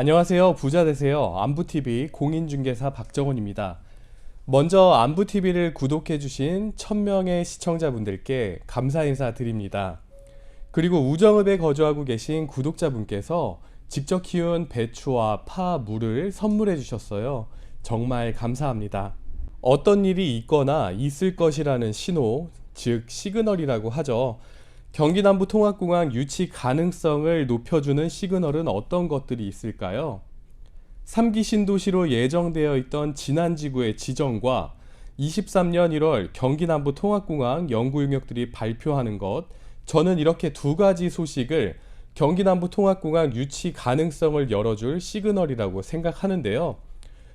안녕하세요. 부자 되세요. 안부TV 공인중개사 박정훈입니다. 먼저 안부TV를 구독해주신 1000명의 시청자분들께 감사 인사 드립니다. 그리고 우정읍에 거주하고 계신 구독자분께서 직접 키운 배추와 파, 물을 선물해 주셨어요. 정말 감사합니다. 어떤 일이 있거나 있을 것이라는 신호, 즉 시그널이라고 하죠. 경기 남부 통합공항 유치 가능성을 높여주는 시그널은 어떤 것들이 있을까요? 3기 신도시로 예정되어 있던 진안지구의 지정과 23년 1월 경기 남부 통합공항 연구 용역들이 발표하는 것, 저는 이렇게 두 가지 소식을 경기 남부 통합공항 유치 가능성을 열어줄 시그널이라고 생각하는데요.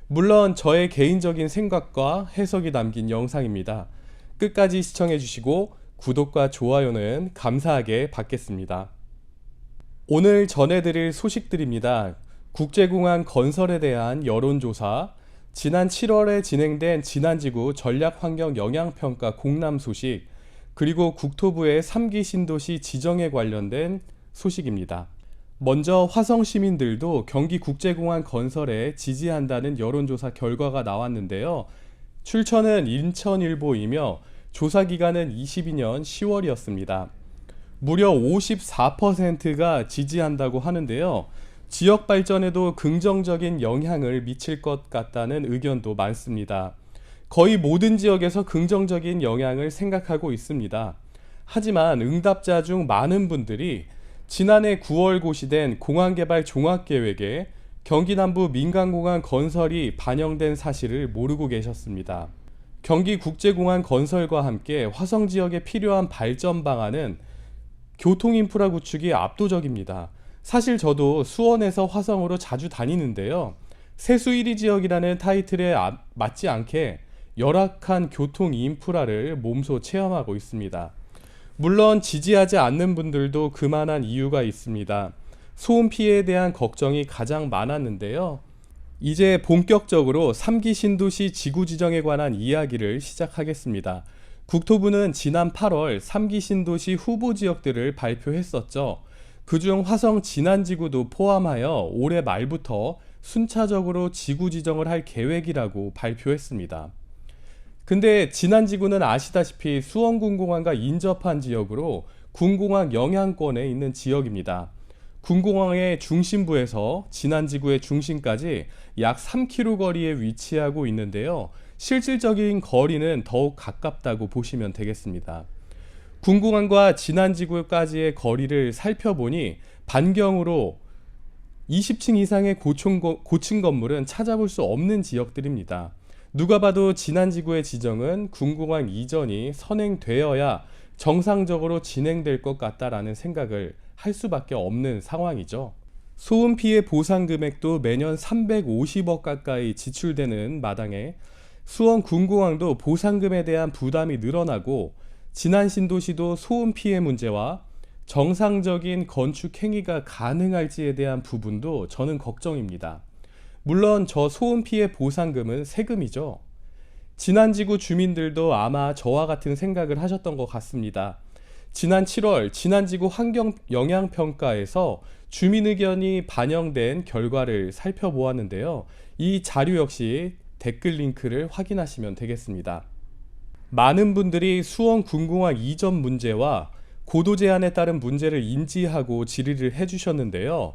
물론 저의 개인적인 생각과 해석이 담긴 영상입니다. 끝까지 시청해 주시고 구독과 좋아요는 감사하게 받겠습니다. 오늘 전해드릴 소식들입니다. 국제공항 건설에 대한 여론조사, 지난 7월에 진행된 진안지구 전략환경영향평가 공람 소식, 그리고 국토부의 3기 신도시 지정에 관련된 소식입니다. 먼저 화성시민들도 경기국제공항 건설에 지지한다는 여론조사 결과가 나왔는데요. 출처는 인천일보이며 조사기간은 22년 10월이었습니다. 무려 54%가 지지한다고 하는데요. 지역 발전에도 긍정적인 영향을 미칠 것 같다는 의견도 많습니다. 거의 모든 지역에서 긍정적인 영향을 생각하고 있습니다. 하지만 응답자 중 많은 분들이 지난해 9월 고시된 공항개발 종합계획에 경기 남부 민간공항 건설이 반영된 사실을 모르고 계셨습니다. 경기국제공항 건설과 함께 화성 지역에 필요한 발전 방안은 교통인프라 구축이 압도적입니다. 사실 저도 수원에서 화성으로 자주 다니는데요. 세수 1위 지역이라는 타이틀에 맞지 않게 열악한 교통인프라를 몸소 체험하고 있습니다. 물론 지지하지 않는 분들도 그만한 이유가 있습니다. 소음 피해에 대한 걱정이 가장 많았는데요. 이제 본격적으로 3기 신도시 지구 지정에 관한 이야기를 시작하겠습니다. 국토부는 지난 8월 3기 신도시 후보 지역들을 발표했었죠. 그중 화성 진안지구도 포함하여 올해 말부터 순차적으로 지구 지정을 할 계획이라고 발표했습니다. 근데 진안지구는 아시다시피 수원군공항과 인접한 지역으로 군공항 영향권에 있는 지역입니다. 군공항의 중심부에서 진안지구의 중심까지 약 3km 거리에 위치하고 있는데요. 실질적인 거리는 더욱 가깝다고 보시면 되겠습니다. 군공항과 진안지구까지의 거리를 살펴보니 반경으로 20층 이상의 고층 건물은 찾아볼 수 없는 지역들입니다. 누가 봐도 진안지구의 지정은 군공항 이전이 선행되어야 정상적으로 진행될 것 같다라는 생각을 할 수밖에 없는 상황이죠. 소음 피해 보상 금액도 매년 350억 가까이 지출되는 마당에 수원 군공항도 보상금에 대한 부담이 늘어나고 진안 신도시도 소음 피해 문제와 정상적인 건축 행위가 가능할지에 대한 부분도 저는 걱정입니다. 물론 저 소음 피해 보상금은 세금이죠. 진안지구 주민들도 아마 저와 같은 생각을 하셨던 것 같습니다. 지난 7월 진안지구 환경영향평가에서 주민 의견이 반영된 결과를 살펴보았는데요. 이 자료 역시 댓글 링크를 확인하시면 되겠습니다. 많은 분들이 수원 군공항 이전 문제와 고도 제한에 따른 문제를 인지하고 질의를 해주셨는데요.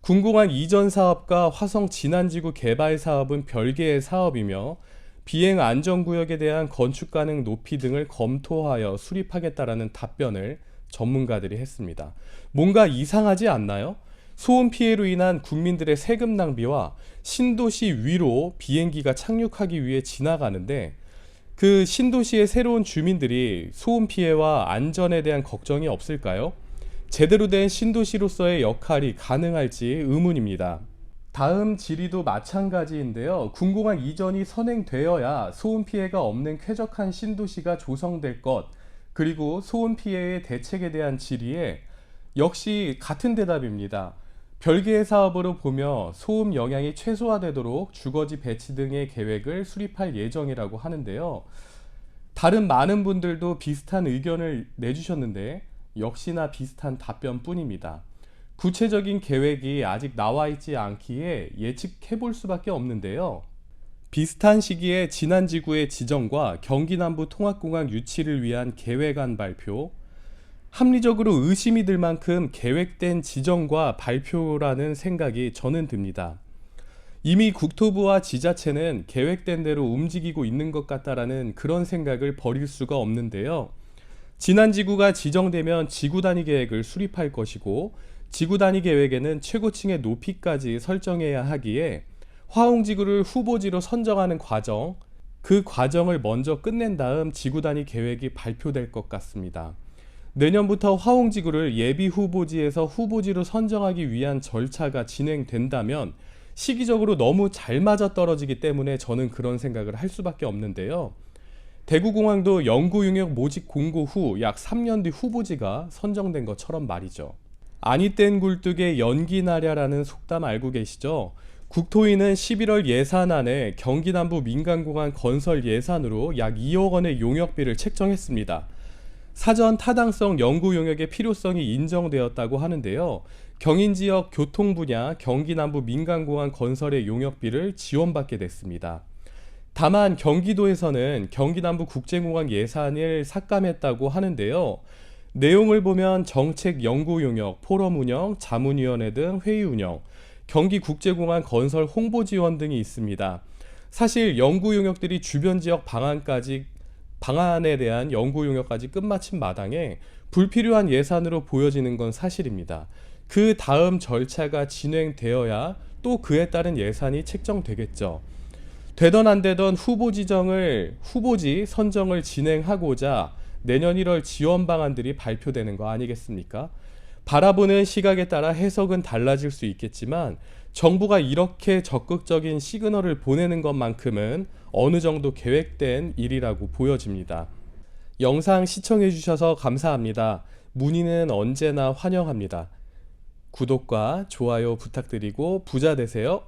군공항 이전 사업과 화성 진안지구 개발 사업은 별개의 사업이며 비행 안전구역에 대한 건축 가능 높이 등을 검토하여 수립하겠다라는 답변을 전문가들이 했습니다. 뭔가 이상하지 않나요? 소음 피해로 인한 국민들의 세금 낭비와 신도시 위로 비행기가 착륙하기 위해 지나가는데 그 신도시의 새로운 주민들이 소음 피해와 안전에 대한 걱정이 없을까요? 제대로 된 신도시로서의 역할이 가능할지 의문입니다. 다음 질의도 마찬가지인데요. 군공항 이전이 선행되어야 소음 피해가 없는 쾌적한 신도시가 조성될 것, 그리고 소음 피해의 대책에 대한 질의에 역시 같은 대답입니다. 별개의 사업으로 보며 소음 영향이 최소화되도록 주거지 배치 등의 계획을 수립할 예정이라고 하는데요. 다른 많은 분들도 비슷한 의견을 내주셨는데 역시나 비슷한 답변뿐입니다. 구체적인 계획이 아직 나와 있지 않기에 예측해 볼 수밖에 없는데요. 비슷한 시기에 진안지구의 지정과 경기남부 통합공항 유치를 위한 계획안 발표, 합리적으로 의심이 들 만큼 계획된 지정과 발표라는 생각이 저는 듭니다. 이미 국토부와 지자체는 계획된 대로 움직이고 있는 것 같다라는 그런 생각을 버릴 수가 없는데요. 진안지구가 지정되면 지구 단위 계획을 수립할 것이고, 지구 단위 계획에는 최고층의 높이까지 설정해야 하기에 화홍지구를 후보지로 선정하는 과정, 그 과정을 먼저 끝낸 다음 지구 단위 계획이 발표될 것 같습니다. 내년부터 화홍지구를 예비 후보지에서 후보지로 선정하기 위한 절차가 진행된다면 시기적으로 너무 잘 맞아떨어지기 때문에 저는 그런 생각을 할 수밖에 없는데요. 대구공항도 영구용역 모집 공고 후 약 3년 뒤 후보지가 선정된 것처럼 말이죠. 아니 땐 굴뚝에 연기 나랴라는 속담 알고 계시죠? 국토위는 11월 예산안에 경기남부 민간공항 건설 예산으로 약 2억 원의 용역비를 책정했습니다. 사전 타당성 연구 용역의 필요성이 인정되었다고 하는데요. 경인지역 교통 분야 경기남부 민간공항 건설의 용역비를 지원받게 됐습니다. 다만 경기도에서는 경기남부 국제공항 예산을 삭감했다고 하는데요. 내용을 보면 정책 연구 용역, 포럼 운영, 자문위원회 등 회의 운영, 경기국제공항 건설 홍보 지원 등이 있습니다. 사실 연구 용역들이 주변 지역 방안에 대한 연구 용역까지 끝마친 마당에 불필요한 예산으로 보여지는 건 사실입니다. 그 다음 절차가 진행되어야 또 그에 따른 예산이 책정되겠죠. 되던 안 되던 후보지 선정을 진행하고자 내년 1월 지원 방안들이 발표되는 거 아니겠습니까? 바라보는 시각에 따라 해석은 달라질 수 있겠지만 정부가 이렇게 적극적인 시그널을 보내는 것만큼은 어느 정도 계획된 일이라고 보여집니다. 영상 시청해 주셔서 감사합니다. 문의는 언제나 환영합니다. 구독과 좋아요 부탁드리고 부자 되세요.